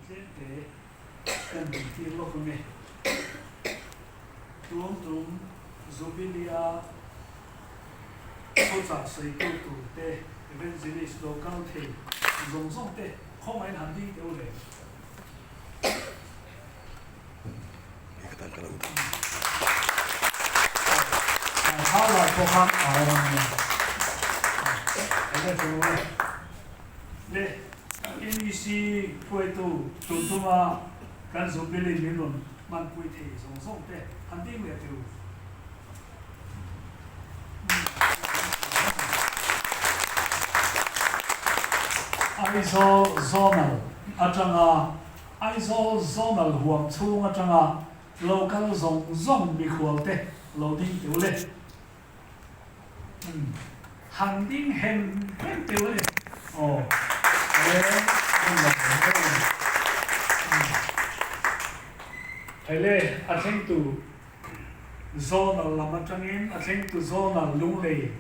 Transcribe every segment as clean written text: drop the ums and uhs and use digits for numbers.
để cần tiền lo không nghe tuông jubilee số giả xây cầu tủ tê evangelist local thế rong rong tê không ai làm đi đâu đấy how lại có khác đây là đây NEC quay tu mà kan jubilee mình luôn man quay thế rong rong tê hành đi người tiêu ISO zonal atanga ISO zonal huam chung atanga local zong mi khualte loading teule handing hen teule oh hele atheng tu zonal lamatangin atheng tu zonal lunglei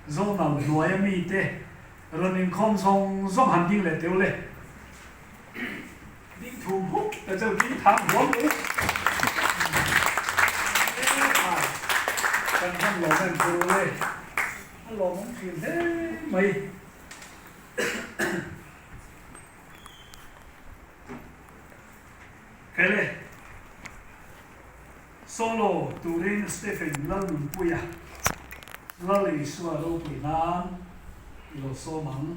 zonal nuayami te running không song song hành đi lệ tiêu lệ đi thủ hút là cho đi thám huống nữa cần thăm lò nên tiêu lệ lò mong chuyện thế mày cái lệ solo tụ đến Stephen Lunglei'Cilver Lunglei'Cilver đâu bị nan lo so mang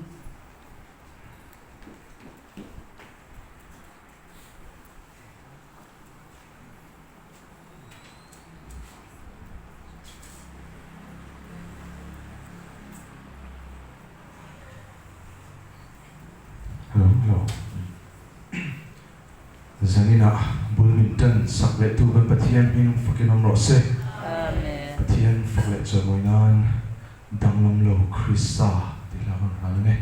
hello zanina bulminton sakle tu ban pathian hin fakinom rose amen pathian fakle chamoinan danglom lo Krista dilawan halane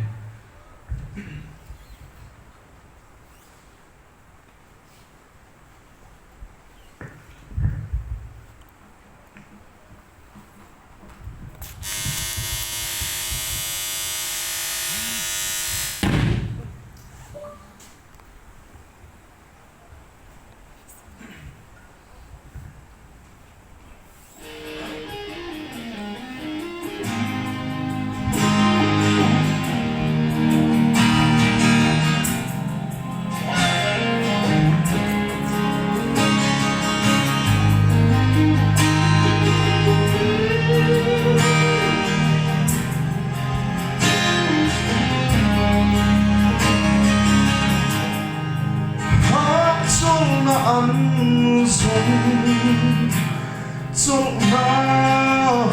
Trong bao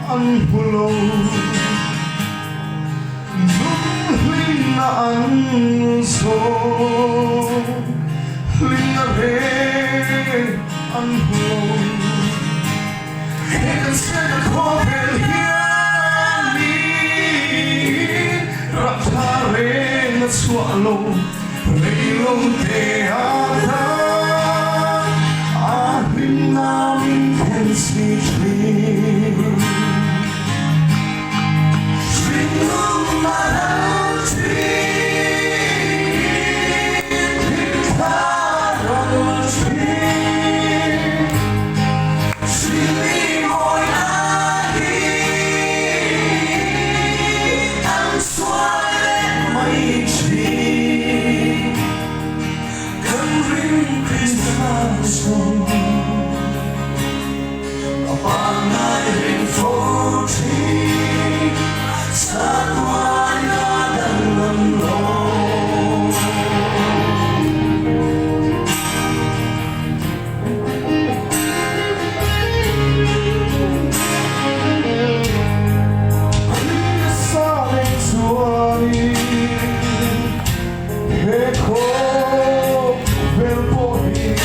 ăn hulo đúng linh ăn số linh về ăn hulo hết sẽ có về hiền đi rap tha về nó xóa lâu lấy lâu để ăn See dream Dream of my dream Dream part of my dream Dream mỗi ngày Anh xoay lên mây dream Cần dream Christmas home Bằng ai hạnh phúc thì xa qua đã đang lầm lỗi anh đã xa lên chúa đi hết khổ bên vô hình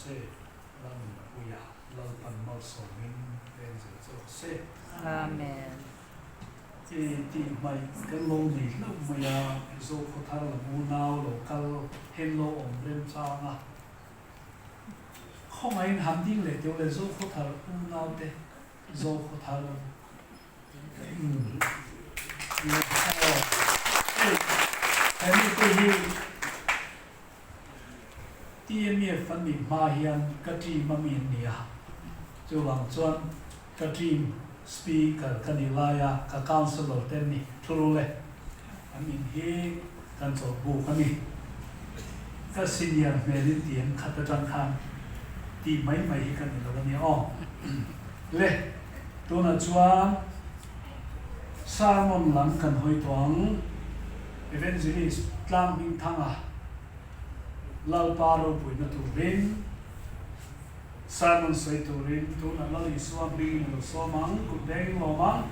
se lam uya lam pan mal so min len zo se Amen. ti mai kan long ni lo maya zo ko thar la mu nao lo kal hen lo om rem cha nga không ai ham ding le tiêu le zo ko thar mu nao te zo ko thar anh tôi hi tiên miệt phân biệt ma hiền cái gì mà miền nia cho bằng chuan cái gì speaker cái này là cái counselor tên này thua lệ anh mình hi cái chỗ bu cái này cái senior manager tiền khát trang khan thì mấy cái này là cái này lệ tôi nói chuan Salmon lang kan hoi tuang evangelist tlam hing thanga lalpa ro pui na tu rin Salmon sei tu rin tu na lal iswa bring lo so mang ku deng lo mang